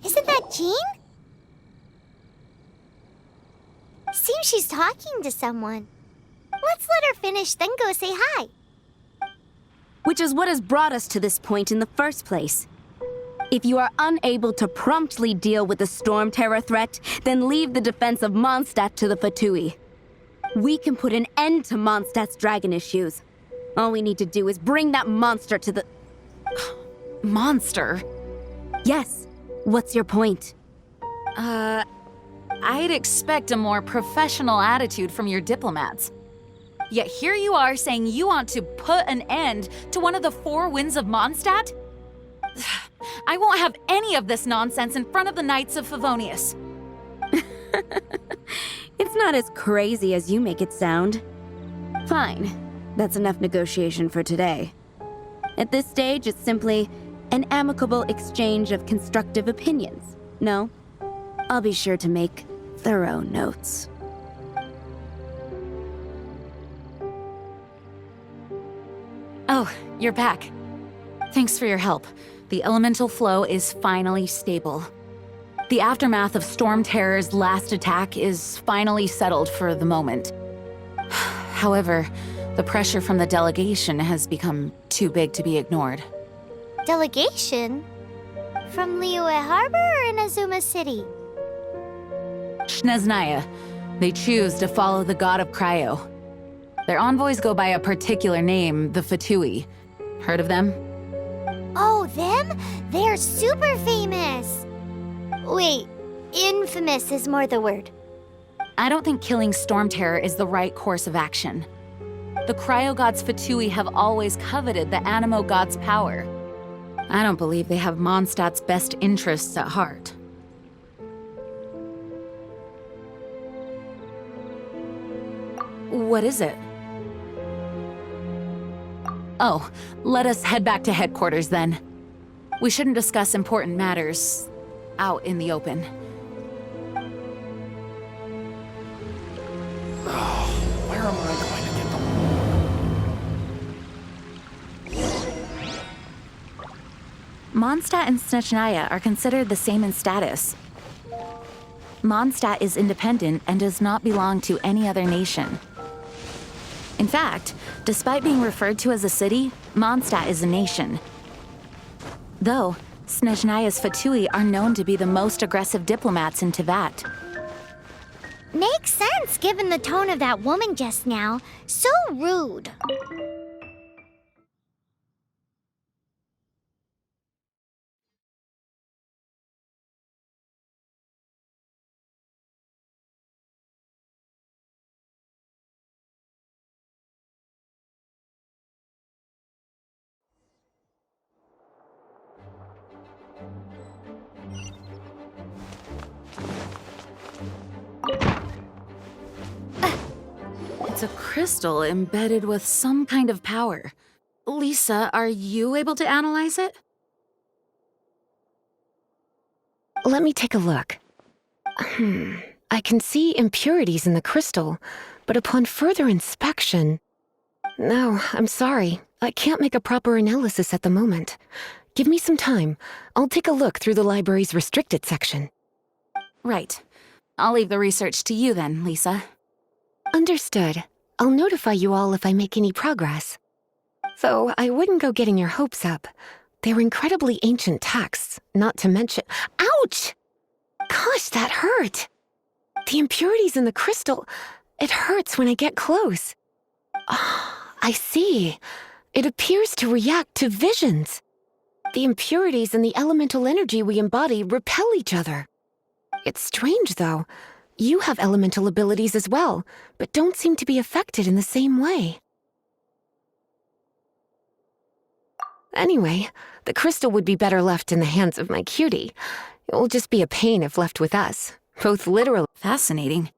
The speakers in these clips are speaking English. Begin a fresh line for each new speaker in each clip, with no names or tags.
Isn't that Jean? Seems she's talking to someone. Let's let her finish, then go say hi.
Which is what has brought us to this point in the first place. If you are unable to promptly deal with the Storm Terror threat, then leave the defense of Mondstadt to the Fatui. We can put an end to Mondstadt's dragon issues. All we need to do is bring that monster to the...
Monster?
Yes. What's your point?
I'd expect a more professional attitude from your diplomats. Yet here you are saying you want to put an end to one of the four winds of Mondstadt? I won't have any of this nonsense in front of the Knights of Favonius.
It's not as crazy as you make it sound. Fine. That's enough negotiation for today. At this stage, it's simply an amicable exchange of constructive opinions. No? I'll be sure to make thorough notes.
Oh, you're back. Thanks for your help. The elemental flow is finally stable. The aftermath of Storm Terror's last attack is finally settled for the moment. However, the pressure from the delegation has become too big to be ignored.
Delegation? From Liyue Harbor or Inazuma City?
Snezhnaya. They choose to follow the god of Cryo. Their envoys go by a particular name, the Fatui. Heard of them?
Oh, them? They're super famous! Wait, infamous is more the word.
I don't think killing Storm Terror is the right course of action. The Cryo God's Fatui have always coveted the Animo God's power. I don't believe they have Mondstadt's best interests at heart. What is it? Oh, let us head back to headquarters then. We shouldn't discuss important matters out in the open.
Where am I going to get them?
Mondstadt and Snezhnaya are considered the same in status. Mondstadt is independent and does not belong to any other nation. In fact, despite being referred to as a city, Mondstadt is a nation. Though, Snezhnaya's Fatui are known to be the most aggressive diplomats in Teyvat.
Makes sense given the tone of that woman just now. So rude.
It's a crystal embedded with some kind of power. Lisa, are you able to analyze it?
Let me take a look. I can see impurities in the crystal, but upon further inspection... No, I'm sorry. I can't make a proper analysis at the moment. Give me some time. I'll take a look through the library's restricted section.
Right. I'll leave the research to you then, Lisa.
Understood. I'll notify you all if I make any progress. Though I wouldn't go getting your hopes up. They're incredibly ancient texts, not to mention— Ouch! Gosh, that hurt! The impurities in the crystal— it hurts when I get close. Ah, I see. It appears to react to visions. The impurities and the elemental energy we embody repel each other. It's strange, though. You have elemental abilities as well, but don't seem to be affected in the same way. Anyway, the crystal would be better left in the hands of my cutie. It will just be a pain if left with us, both literally—
Fascinating.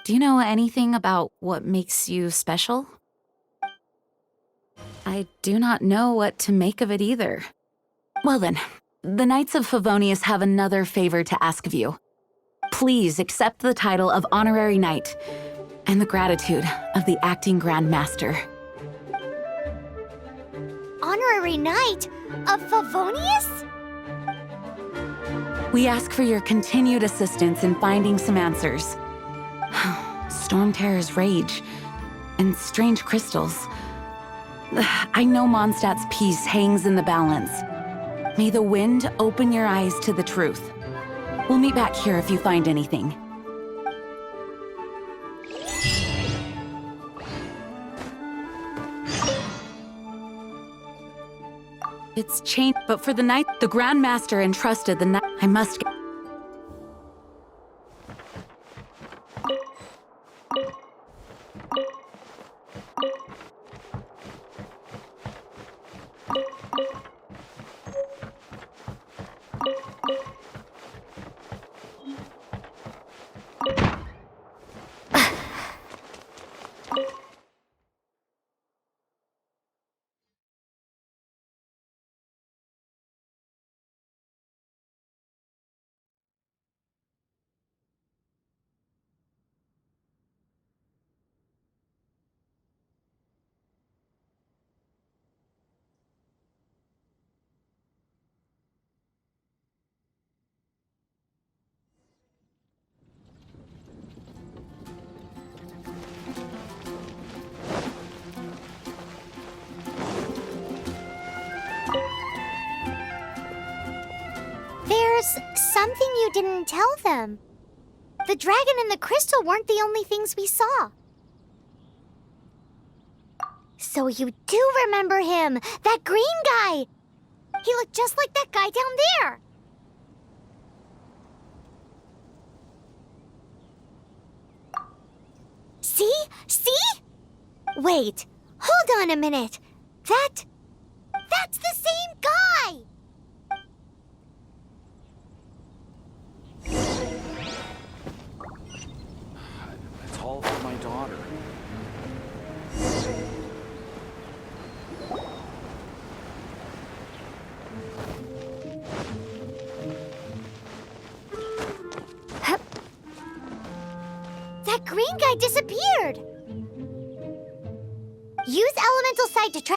Do you know anything about what makes you special? I do not know what to make of it either. Well then, the Knights of Favonius have another favor to ask of you. Please accept the title of Honorary Knight and the gratitude of the Acting Grand Master.
honorary knight of Favonius?
We ask for your continued assistance in finding some answers. Storm Terror's rage and strange crystals. I know Mondstadt's peace hangs in the balance. May the wind open your eyes to the truth. We'll meet back here if you find anything. It's changed, but for the night, the Grand Master entrusted the night. I must get.
There's something you didn't tell them. The dragon and the crystal weren't the only things we saw. So you do remember him, that green guy. He looked just like that guy down there. See? See? Wait, hold on a minute. That's the same guy!
It's all for my daughter.
That green guy disappeared! Use elemental sight to try.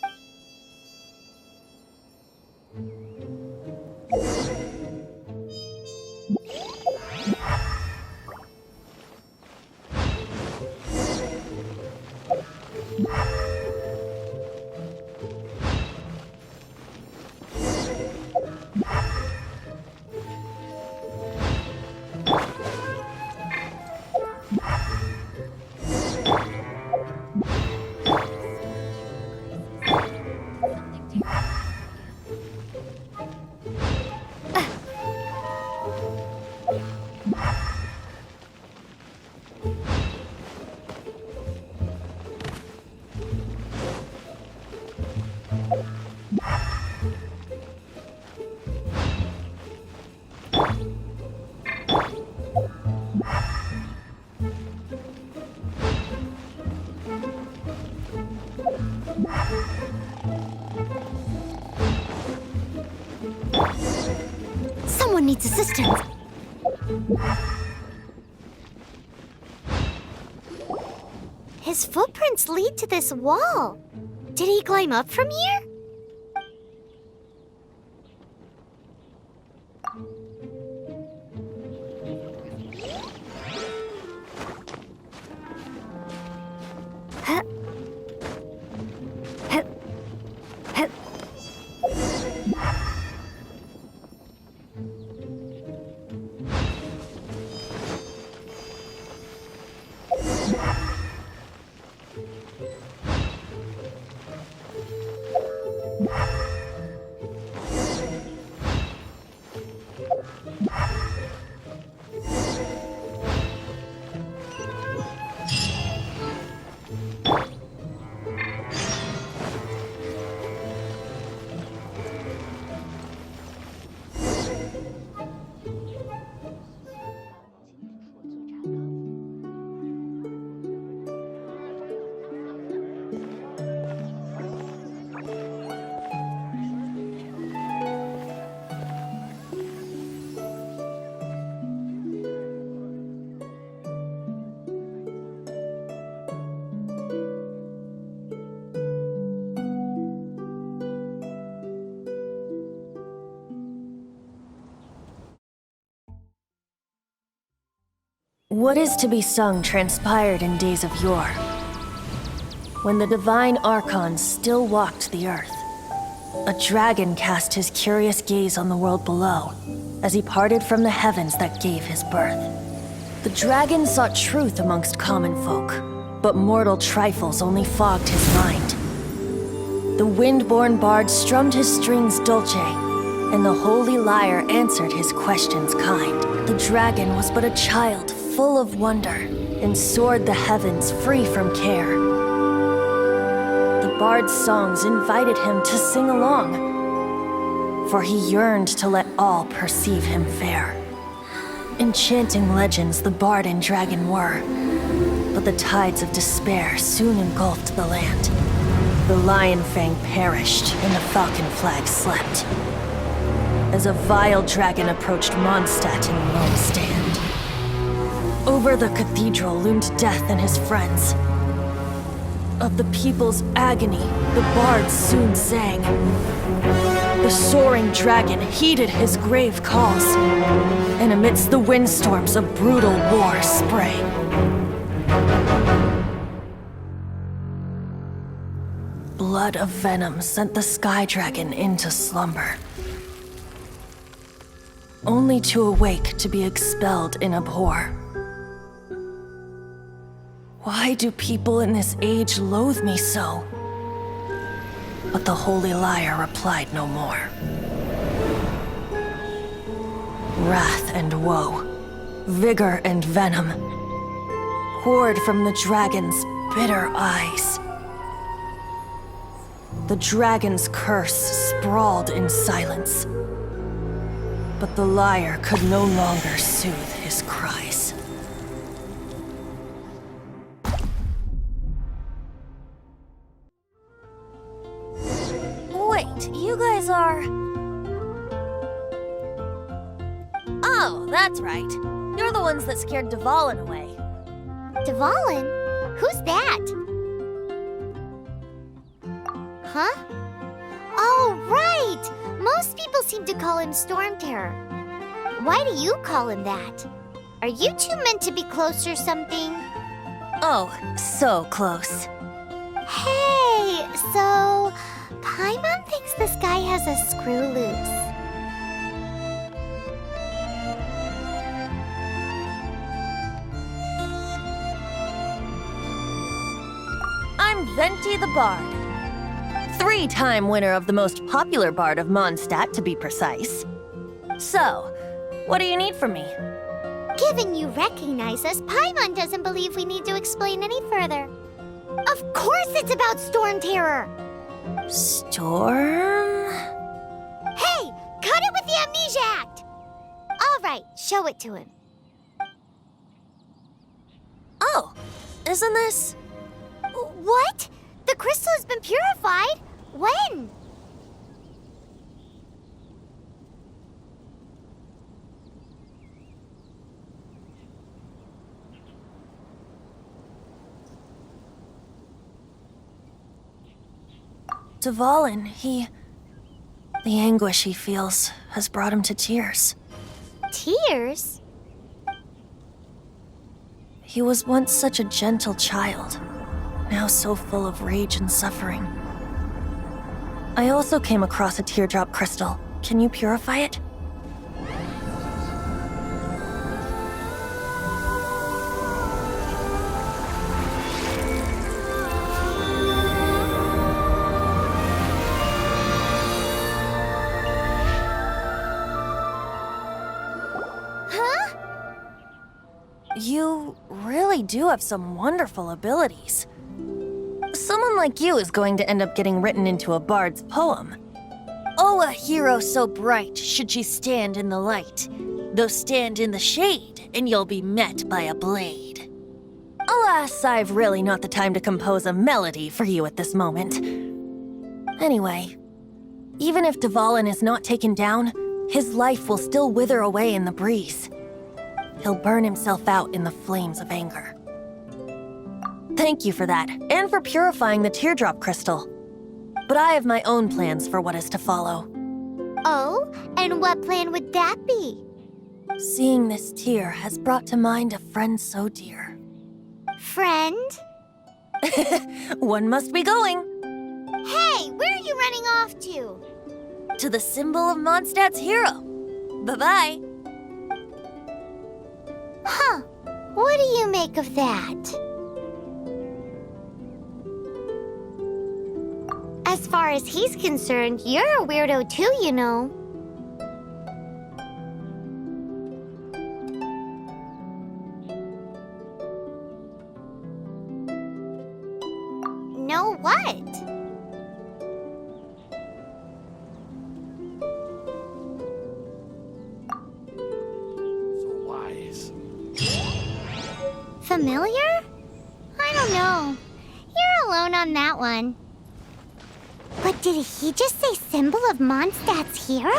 Someone needs assistance. His footprints lead to this wall. Did he climb up from here? Huh? Huh? Huh?
What is to be sung transpired in days of yore, when the divine archons still walked the earth. A dragon cast his curious gaze on the world below, as he parted from the heavens that gave his birth. The dragon sought truth amongst common folk, but mortal trifles only fogged his mind. The wind-born bard strummed his strings dolce, and the holy lyre answered his questions kind. The dragon was but a child full of wonder, and soared the heavens free from care. The bard's songs invited him to sing along, for he yearned to let all perceive him fair. Enchanting legends the bard and dragon were, but the tides of despair soon engulfed the land. The lion fang perished, and the falcon flag slept, as a vile dragon approached Mondstadt in lone stand. Over the cathedral loomed death and his friends. Of the people's agony, the bards soon sang. The soaring dragon heeded his grave calls, and amidst the windstorms a brutal war sprang. Blood of venom sent the sky dragon into slumber, only to awake to be expelled in abhor. Why do people in this age loathe me so? But the holy lyre replied no more. Wrath and woe, vigor and venom, poured from the dragon's bitter eyes. The dragon's curse sprawled in silence, but the lyre could no longer soothe his cries.
Wait, you guys are... Oh, that's right. You're the ones that scared Dvalin away. Dvalin? Who's that? Huh? Oh, right! Most people seem to call him Storm Terror. Why do you call him that? Are you two meant to be close or something?
Oh, so close.
Hey, so... Paimon thinks this guy has a screw loose.
I'm Venti the Bard. 3-time winner of the most popular bard of Mondstadt, to be precise. So, what do you need from me?
Given you recognize us, Paimon doesn't believe we need to explain any further. Of course it's about Storm Terror!
Storm?
Hey! Cut it with the Amnesia Act! Alright, show it to him.
Oh, isn't this...
What? The crystal has been purified? When?
Dvalin, the anguish he feels has brought him to tears.
Tears?
He was once such a gentle child, now so full of rage and suffering. I also came across a teardrop crystal. Can you purify it?
Huh?
You really do have some wonderful abilities. Someone like you is going to end up getting written into a bard's poem. Oh, a hero so bright should she stand in the light, though stand in the shade, and you'll be met by a blade. Alas, I've really not the time to compose a melody for you at this moment. Anyway, even if Dvalin is not taken down, his life will still wither away in the breeze. He'll burn himself out in the flames of anger. Thank you for that, and for purifying the teardrop crystal. But I have my own plans for what is to follow.
Oh, and what plan would that be?
Seeing this tear has brought to mind a friend so dear.
Friend?
One must be going.
Hey, where are you running off to?
To the symbol of Mondstadt's hero. Bye-bye.
Huh. What do you make of that? As far as he's concerned, you're a weirdo too, you know. Know what?
So wise.
Familiar? I don't know. You're alone on that one. But did he just say symbol of Mondstadt's hero?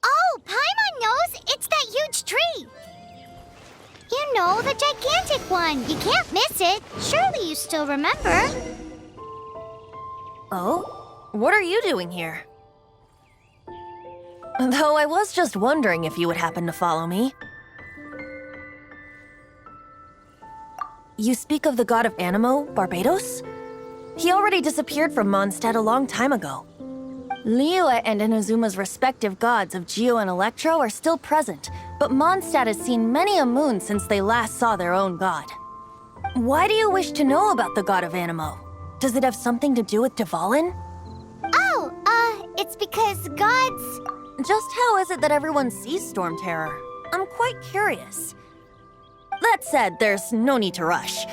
Oh, Paimon knows! It's that huge tree! You know, the gigantic one! You can't miss it! Surely you still remember!
Oh? What are you doing here? Though I was just wondering if you would happen to follow me. You speak of the god of Animo, Barbados? He already disappeared from Mondstadt a long time ago. Liyue and Inazuma's respective gods of Geo and Electro are still present, but Mondstadt has seen many a moon since they last saw their own god. Why do you wish to know about the god of Animo? Does it have something to do with Dvalin?
Oh, it's because gods...
Just how is it that everyone sees Storm Terror? I'm quite curious. That said, there's no need to rush.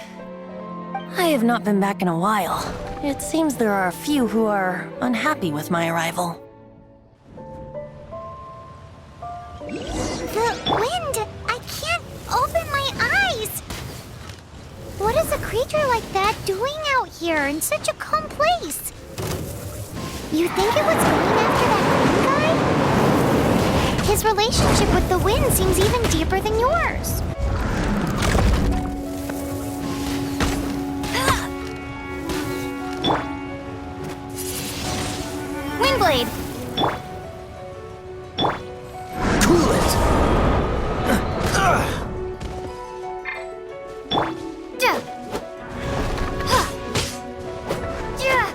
I have not been back in a while. It seems there are a few who are unhappy with my arrival.
The wind! I can't open my eyes! What is a creature like that doing out here in such a calm place? You think it was going after that green guy? His relationship with the wind seems even deeper than yours. Windblade!
Cool it!
Duh. Huh. Yeah.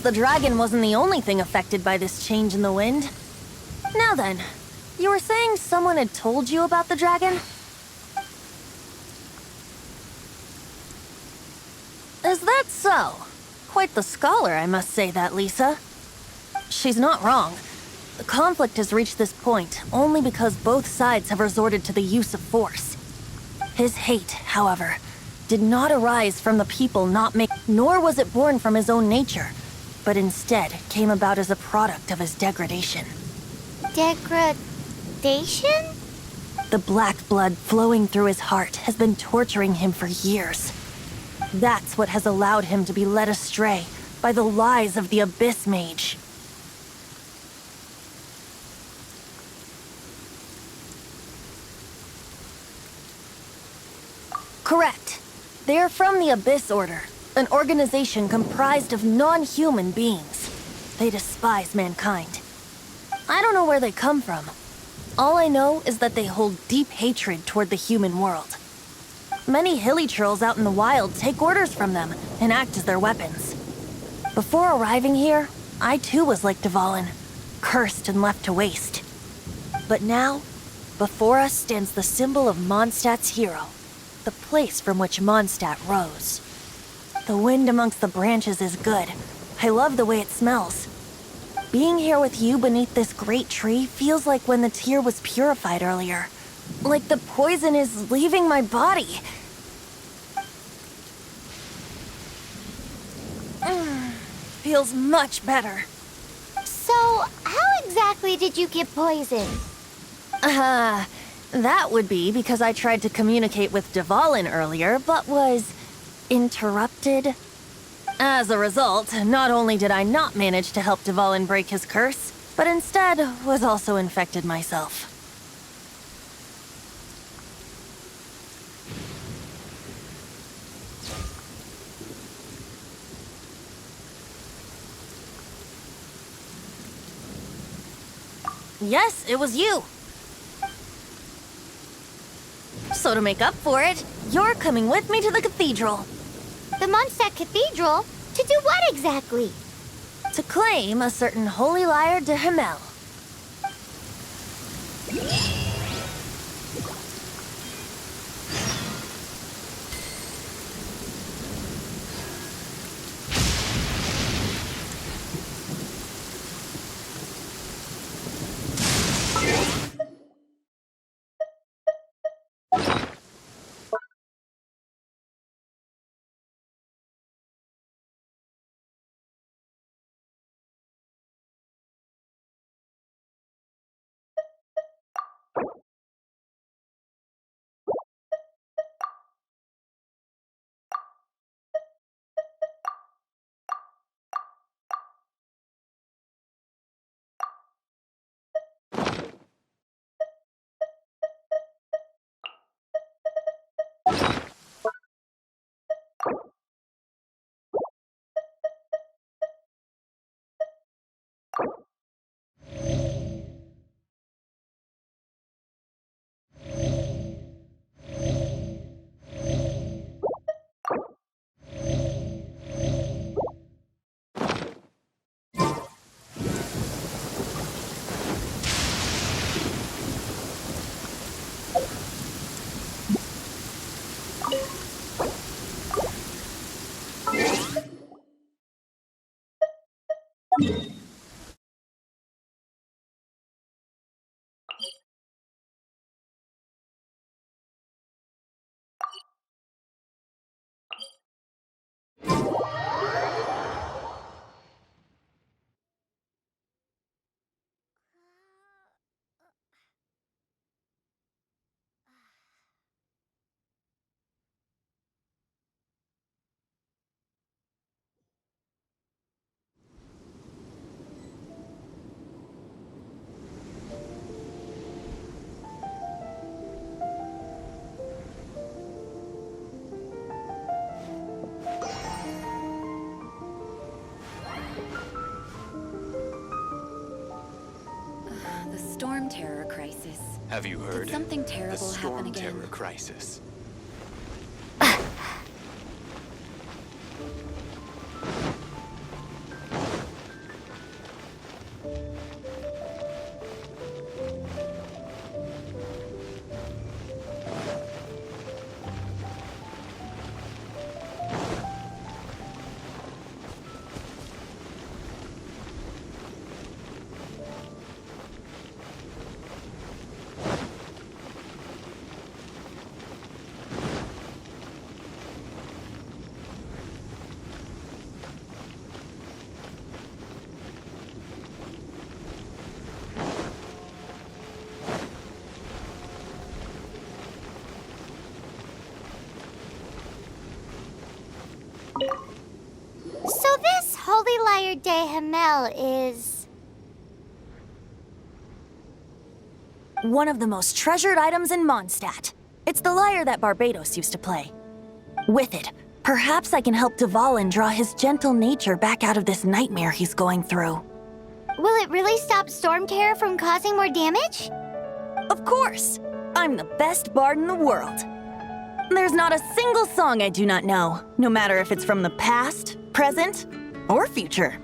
The dragon wasn't the only thing affected by this change in the wind. Now then, you were saying someone had told you about the dragon? Is that so? Quite the scholar, I must say that, Lisa. She's not wrong. The conflict has reached this point only because both sides have resorted to the use of force. His hate, however, did not arise from the people nor was it born from his own nature, but instead came about as a product of his degradation.
Degradation?
The black blood flowing through his heart has been torturing him for years. That's what has allowed him to be led astray by the lies of the Abyss Mage. Correct. They are from the Abyss Order, an organization comprised of non-human beings. They despise mankind. I don't know where they come from. All I know is that they hold deep hatred toward the human world. Many hilly trolls out in the wild take orders from them and act as their weapons. Before arriving here, I too was like Dvalin, cursed and left to waste. But now, before us stands the symbol of Mondstadt's hero, the place from which Mondstadt rose. The wind amongst the branches is good. I love the way it smells. Being here with you beneath this great tree feels like when the tear was purified earlier. Like the poison is leaving my body. Feels much better.
So, how exactly did you get poisoned?
That would be because I tried to communicate with Dvalin earlier, but was interrupted. As a result, not only did I not manage to help Dvalin break his curse, but instead was also infected myself. Yes, it was you. So to make up for it, you're coming with me to the cathedral.
The Mondstadt Cathedral? To do what exactly?
To claim a certain holy lyre de Himmel.
The storm terror crisis.
Have you heard?
Did something terrible
the
happen
storm
again?
terror crisis.
Lyre de Hamel is...
one of the most treasured items in Mondstadt. It's the lyre that Barbados used to play. With it, perhaps I can help Dvalin draw his gentle nature back out of this nightmare he's going through.
Will it really stop Storm Terror from causing more damage?
Of course! I'm the best bard in the world. There's not a single song I do not know, no matter if it's from the past, present, or future.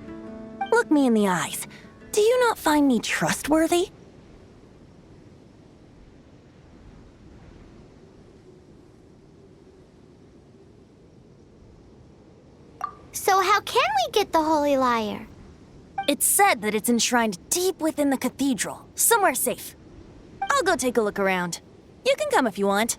Look me in the eyes. Do you not find me trustworthy?
So how can we get the Holy Lyre?
It's said that it's enshrined deep within the cathedral, somewhere safe. I'll go take a look around. You can come if you want.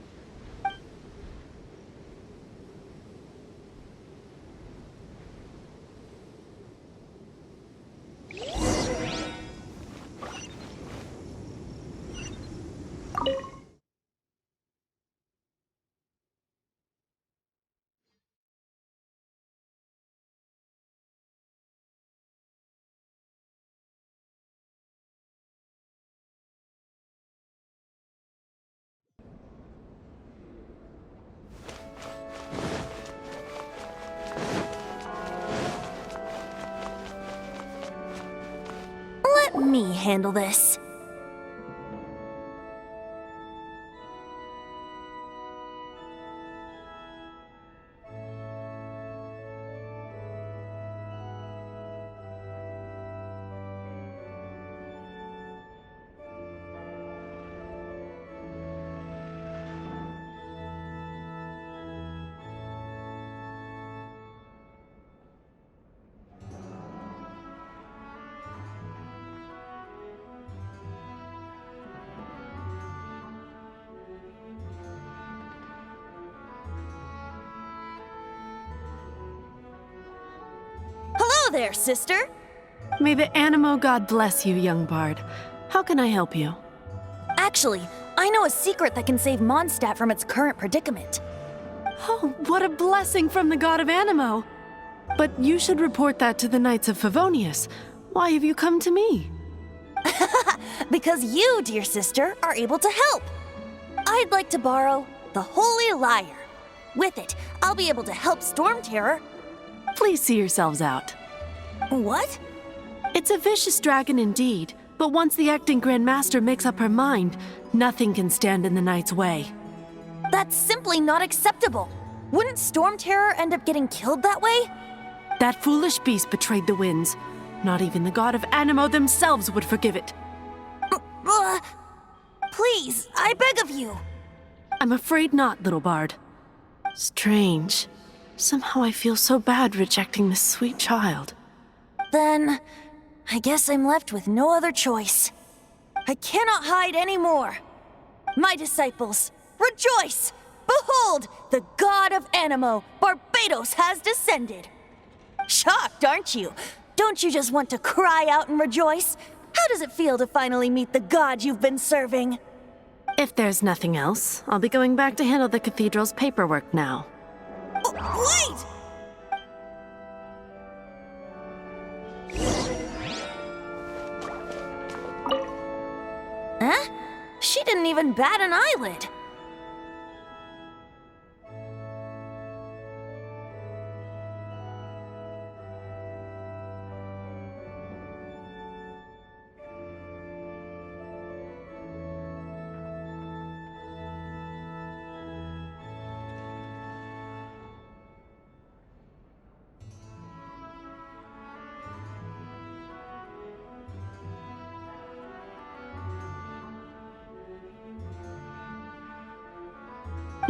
Let me handle this. Hello there, sister.
May the Animo God bless you, young bard. How can I help you?
Actually, I know a secret that can save Mondstadt from its current predicament.
Oh, what a blessing from the god of Animo! But you should report that to the Knights of Favonius. Why have you come to me?
Because you, dear sister, are able to help. I'd like to borrow the Holy Lyre. With it, I'll be able to help Storm Terror.
Please see yourselves out.
What?
It's a vicious dragon indeed, but once the acting Grand Master makes up her mind, nothing can stand in the Knight's way.
That's simply not acceptable. Wouldn't Storm Terror end up getting killed that way?
That foolish beast betrayed the winds. Not even the god of Animo themselves would forgive it.
Please, I beg of you.
I'm afraid not, little bard. Strange. Somehow I feel so bad rejecting this sweet child.
Then, I guess I'm left with no other choice. I cannot hide anymore. My disciples, rejoice! Behold, the god of Animo, Barbados, has descended. Shocked, aren't you? Don't you just want to cry out and rejoice? How does it feel to finally meet the god you've been serving?
If there's nothing else, I'll be going back to handle the cathedral's paperwork now.
Wait! Huh? She didn't even bat an eyelid.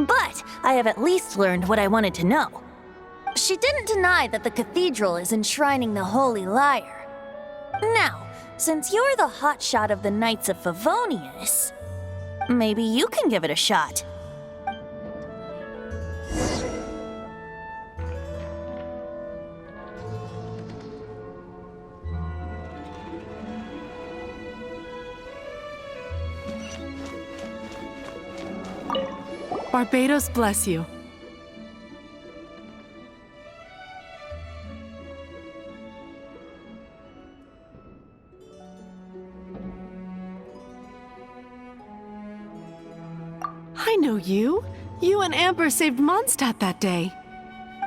But I have at least learned what I wanted to know. She didn't deny that the cathedral is enshrining the Holy Lyre. Now, since you're the hotshot of the Knights of Favonius, maybe you can give it a shot.
Barbados bless you. I know you. You and Amber saved Mondstadt that day.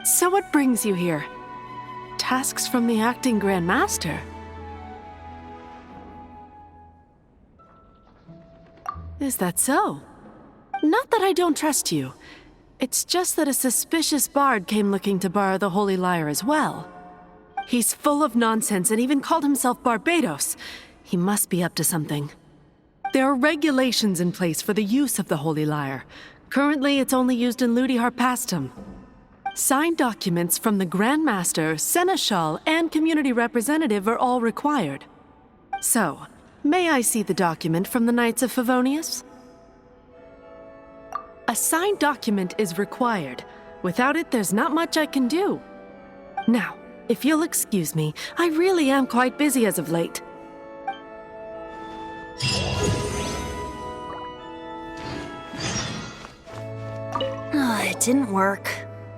So what brings you here? Tasks from the acting Grand Master. Is that so? Not that I don't trust you. It's just that a suspicious bard came looking to borrow the Holy Lyre as well. He's full of nonsense and even called himself Barbados. He must be up to something. There are regulations in place for the use of the Holy Lyre. Currently, it's only used in Ludi Harpastum. Signed documents from the Grand Master, Seneschal, and Community Representative are all required. So, may I see the document from the Knights of Favonius? A signed document is required. Without it, there's not much I can do. Now, if you'll excuse me, I really am quite busy as of late.
It didn't work.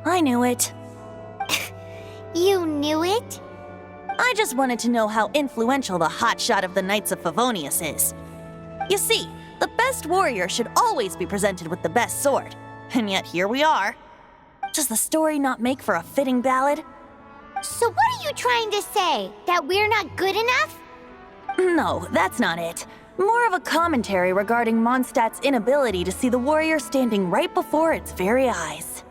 I knew it.
You knew it?
I just wanted to know how influential the hotshot of the Knights of Favonius is. You see, the best warrior should always be presented with the best sword. And yet here we are. Does the story not make for a fitting ballad?
So what are you trying to say? That we're not good enough?
No, that's not it. More of a commentary regarding Mondstadt's inability to see the warrior standing right before its very eyes.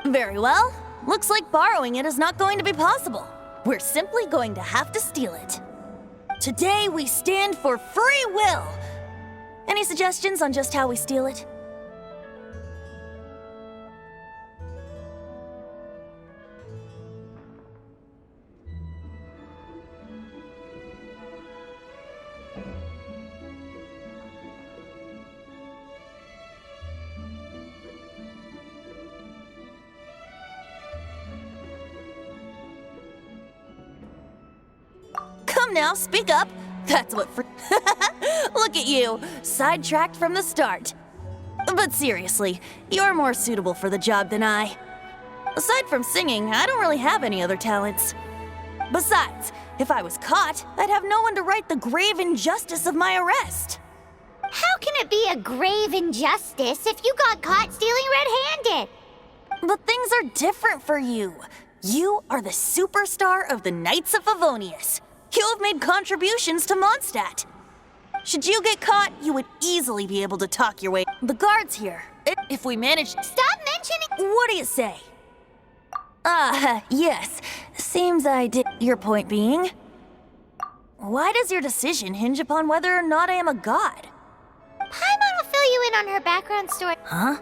Very well. Looks like borrowing it is not going to be possible. We're simply going to have to steal it. Today we stand for free will. Any suggestions on just how we steal it? Come now, speak up. That's what Look at you, sidetracked from the start. But seriously, you're more suitable for the job than I. Aside from singing, I don't really have any other talents. Besides, if I was caught, I'd have no one to right the grave injustice of my arrest.
How can it be a grave injustice if you got caught stealing red-handed?
But things are different for you. You are the superstar of the Knights of Favonius. You have made contributions to Mondstadt. Should you get caught, you would easily be able to talk your way. The guards here, if we manage...
Stop mentioning...
What do you say? Yes. Seems I did... Your point being? Why does your decision hinge upon whether or not I am a god?
Paimon will fill you in on her background story.
Huh?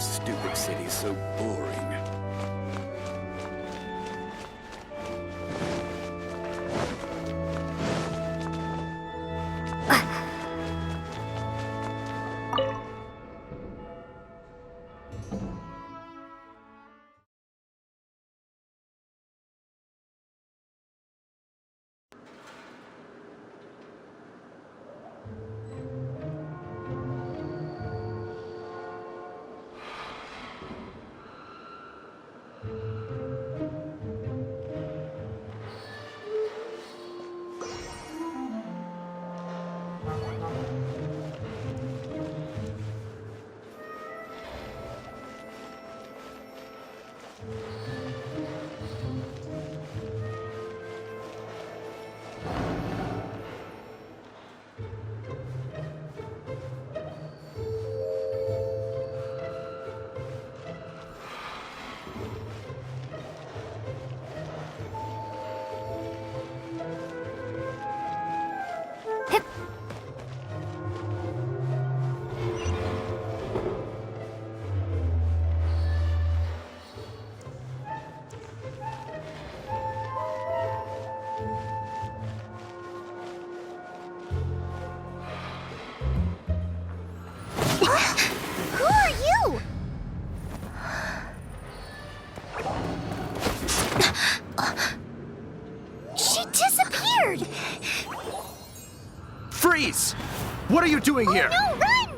This stupid city's so boring.
Who are you? She disappeared!
Freeze! What are you doing here?
No, run!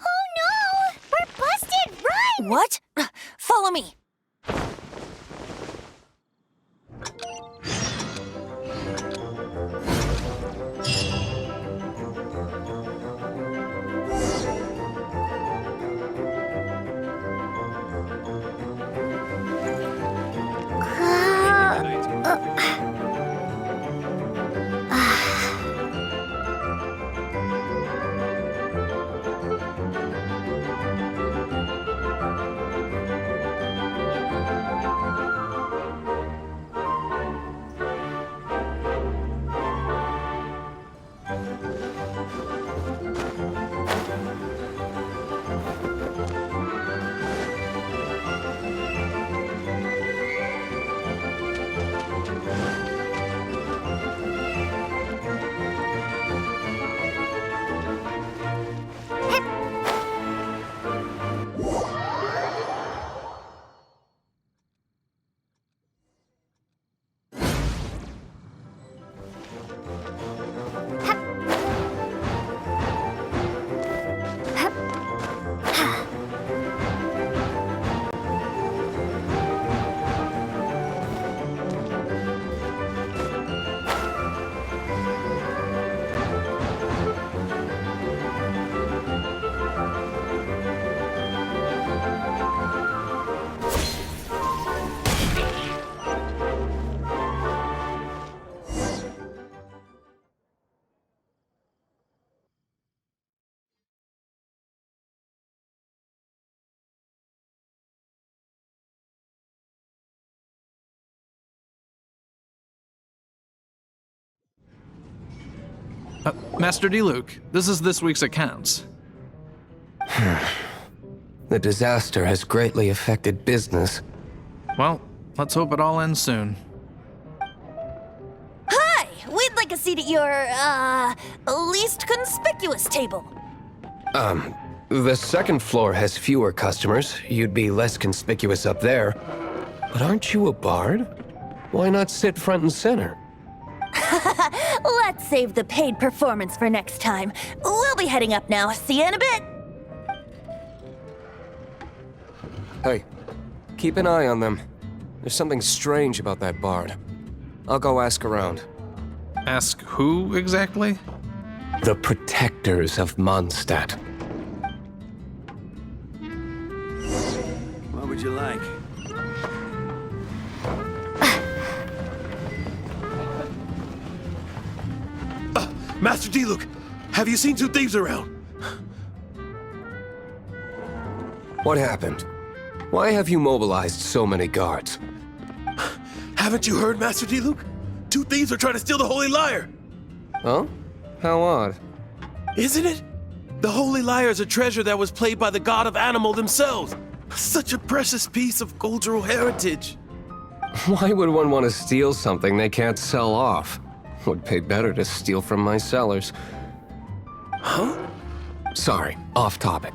Oh no! We're busted! Run!
What? Follow me.
Master D-Luke, this is this week's accounts.
The disaster has greatly affected business.
Well, let's hope it all ends soon.
Hi! We'd like a seat at your, least conspicuous table.
The second floor has fewer customers. You'd be less conspicuous up there. But aren't you a bard? Why not sit front and center?
Let's save the paid performance for next time. We'll be heading up now. See you in a bit.
Hey, keep an eye on them. There's something strange about that bard. I'll go ask around.
Ask who exactly?
The protectors of Mondstadt.
What would you like? Master Diluc, have you seen two thieves around?
What happened? Why have you mobilized so many guards?
Haven't you heard, Master Diluc? Two thieves are trying to steal the Holy Lyre!
Huh? How odd.
Isn't it? The Holy Lyre is a treasure that was played by the god of animal themselves. Such a precious piece of cultural heritage.
Why would one want to steal something they can't sell off? Would pay better to steal from my sellers.
Huh?
Sorry, off topic.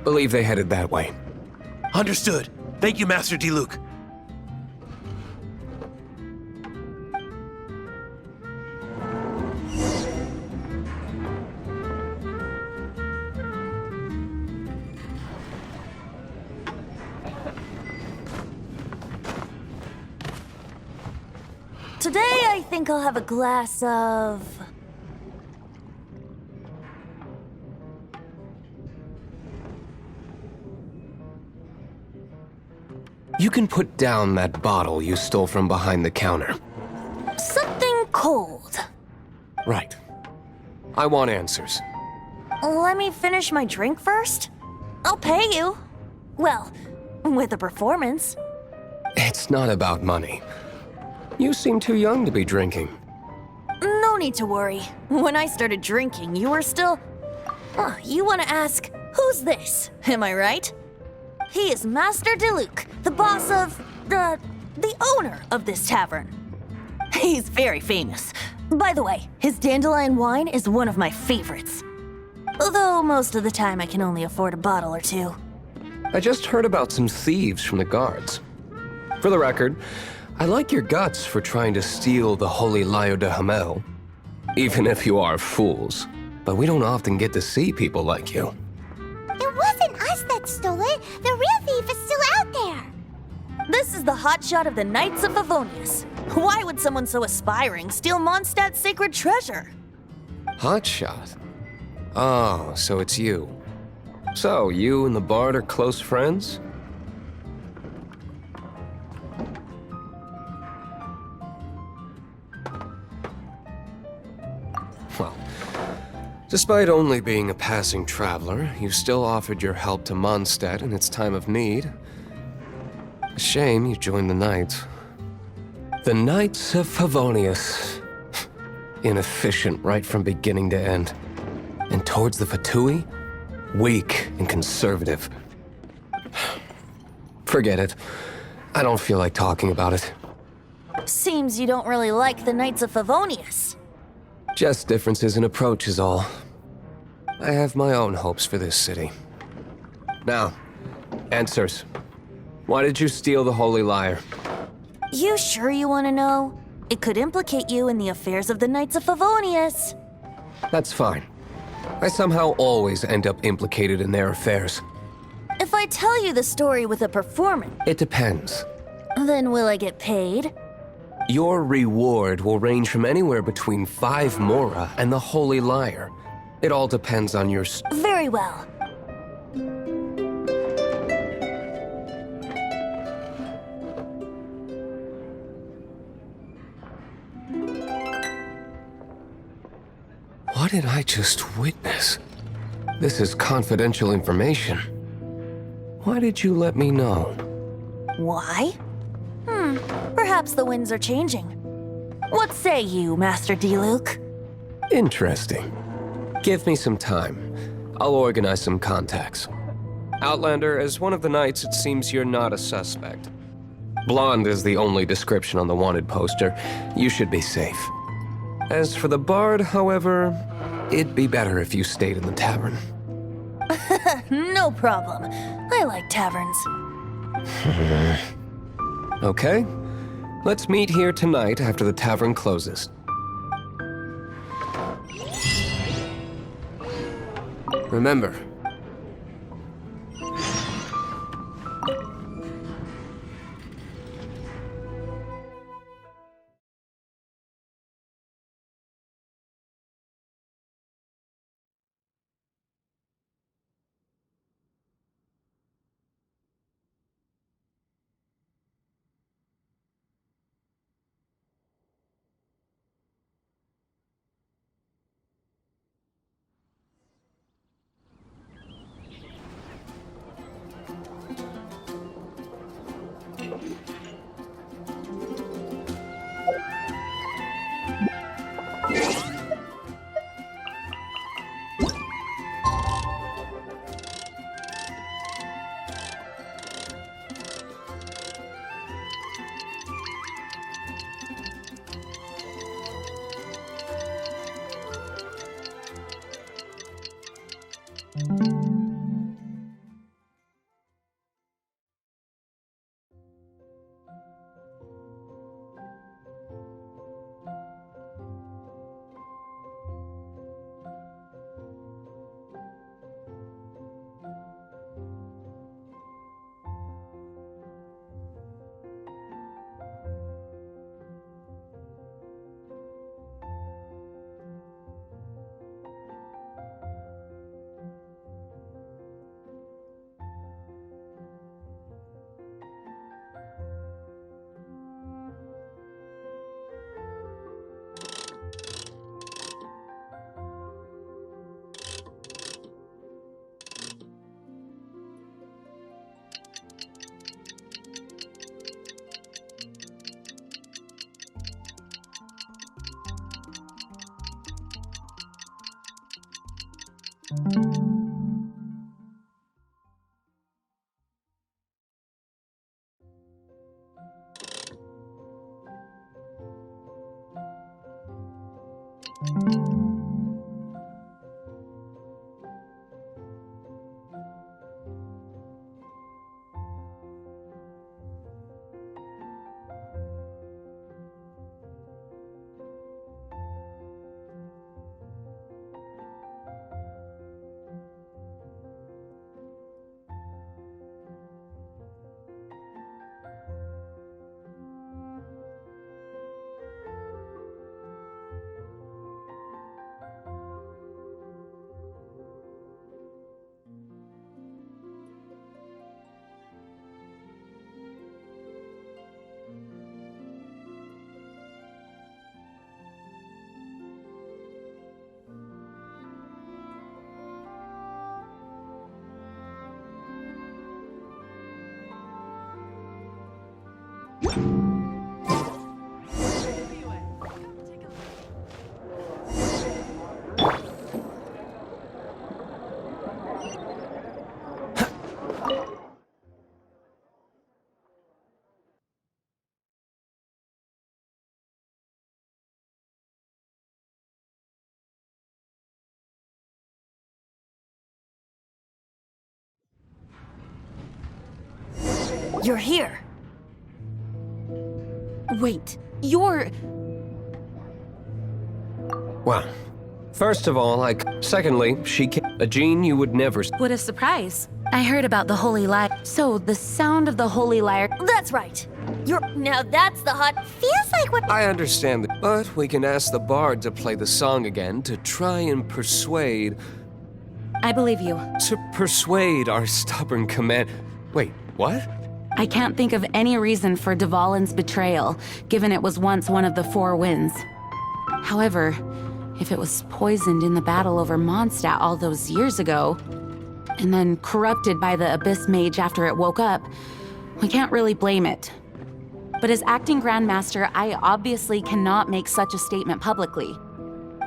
Believe they headed that way.
Understood. Thank you, Master Diluc.
Today, I think I'll have a glass of...
You can put down that bottle you stole from behind the counter.
something cold.
Right. I want answers.
Let me finish my drink first. I'll pay you. Well, with a performance.
It's not about money. You seem too young to be drinking.
No need to worry. When I started drinking, you were still... you want to ask, who's this? Am I right? He is Master Diluc, the boss of... the owner of this tavern. He's very famous. By the way, his dandelion wine is one of my favorites. Although most of the time I can only afford a bottle or two.
I just heard about some thieves from the guards. For the record, I like your guts for trying to steal the Holy Lyre de Hamel. Even if you are fools. But we don't often get to see people like you.
It wasn't us that stole it. The real thief is still out there.
This is the hotshot of the Knights of Favonius. Why would someone so aspiring steal Mondstadt's sacred treasure?
Hotshot? Oh, so it's you. So, you and the Bard are close friends? Well, despite only being a passing traveler, you still offered your help to Mondstadt in its time of need. A shame you joined the Knights. The Knights of Favonius. Inefficient right from beginning to end. And towards the Fatui, weak and conservative. Forget it. I don't feel like talking about it.
Seems you don't really like the Knights of Favonius.
Just differences in approach is all. I have my own hopes for this city. Now, answers. Why did you steal the Holy Lyre?
You sure you want to know? It could implicate you in the affairs of the Knights of Favonius.
That's fine. I somehow always end up implicated in their affairs.
If I tell you the story with a performance,
It depends.
then will I get paid?
Your reward will range from anywhere between 5 Mora and the Holy Lyre. It all depends on your...
Very well.
What did I just witness? This is confidential information. Why did you let me know?
Why? Perhaps the winds are changing. What say you, Master Diluc?
Interesting. Give me some time. I'll organize some contacts. Outlander, as one of the knights, it seems you're not a suspect. Blonde is the only description on the wanted poster. You should be safe. As for the Bard, however, it'd be better if you stayed in the tavern.
No problem. I like taverns.
Okay? Let's meet here tonight after the tavern closes. Remember,
You're here.
Wait, you're...
Well, first of all, secondly, a gene you would never...
What a surprise. I heard about the Holy Lyre. So, the sound of the Holy Lyre...
That's right. Now that's the hot...
Feels like what...
I understand that, but we can ask the bard to play the song again to try and persuade...
I believe you.
To persuade our stubborn command... Wait, what?
I can't think of any reason for Dvalin's betrayal, given it was once one of the Four Winds. However, if it was poisoned in the battle over Mondstadt all those years ago, and then corrupted by the Abyss Mage after it woke up, we can't really blame it. But as acting Grandmaster, I obviously cannot make such a statement publicly.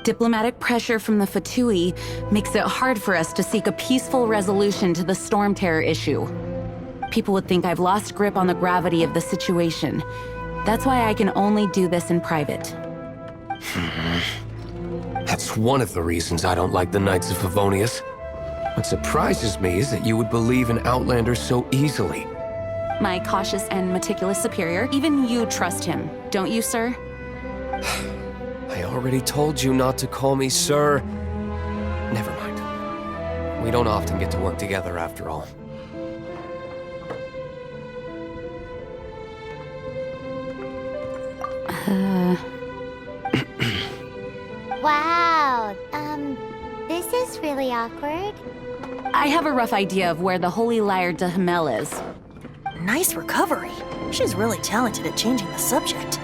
Diplomatic pressure from the Fatui makes it hard for us to seek a peaceful resolution to the Storm Terror issue. People would think I've lost grip on the gravity of the situation. That's why I can only do this in private.
That's one of the reasons I don't like the Knights of Favonius. What surprises me is that you would believe in Outlanders so easily.
My cautious and meticulous superior, even you trust him, don't you, sir?
I already told you not to call me sir. Never mind. We don't often get to work together after all.
Wow, this is really awkward.
I have a rough idea of where the Holy Lyre de Himmel is.
Nice recovery. She's really talented at changing the subject.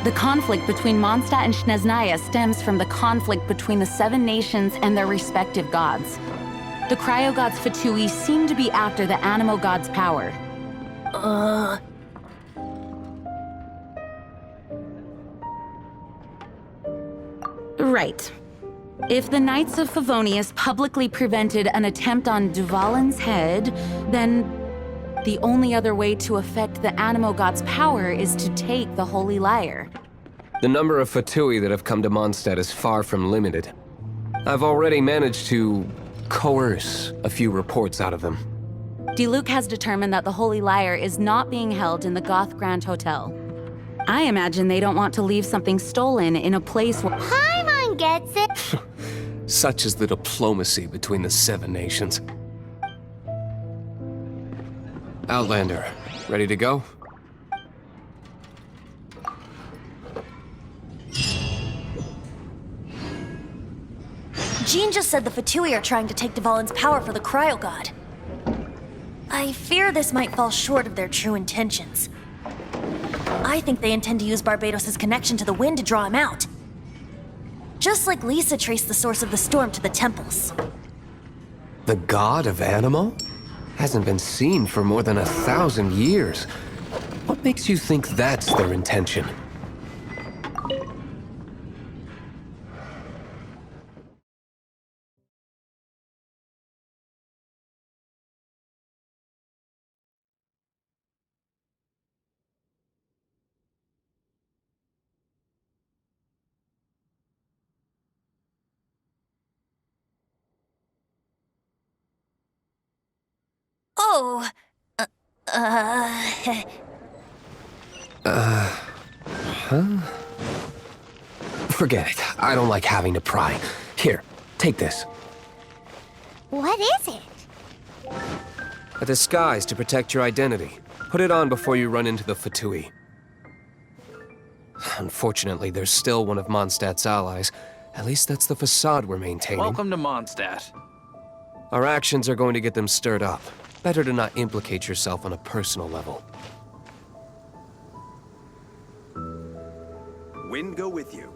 The conflict between Mondstadt and Snezhnaya stems from the conflict between the Seven Nations and their respective gods. The Cryo Gods Fatui seem to be after the Animo God's power. Right. If the Knights of Favonius publicly prevented an attempt on Duvalin's head, then the only other way to affect the Animo God's power is to take the Holy Lyre.
The number of Fatui that have come to Mondstadt is far from limited. I've already managed to coerce a few reports out of them.
Diluc has determined that the Holy Lyre is not being held in the Goth Grand Hotel. I imagine they don't want to leave something stolen in a place where—
Paimon gets it.
Such is the diplomacy between the Seven Nations. Outlander, ready to go?
Jean just said the Fatui are trying to take Duvalin's power for the Cryo God. I fear this might fall short of their true intentions. I think they intend to use Barbados' connection to the wind to draw him out. Just like Lisa traced the source of the storm to the temples.
The god of Animo? Hasn't been seen for more than 1,000 years. What makes you think that's their intention?
Oh,
Forget it. I don't like having to pry. Here, take this.
What is it?
A disguise to protect your identity. Put it on before you run into the Fatui. Unfortunately, there's still one of Mondstadt's allies. At least that's the facade we're maintaining.
Welcome to Mondstadt.
Our actions are going to get them stirred up. Better to not implicate yourself on a personal level.
Wind go with you.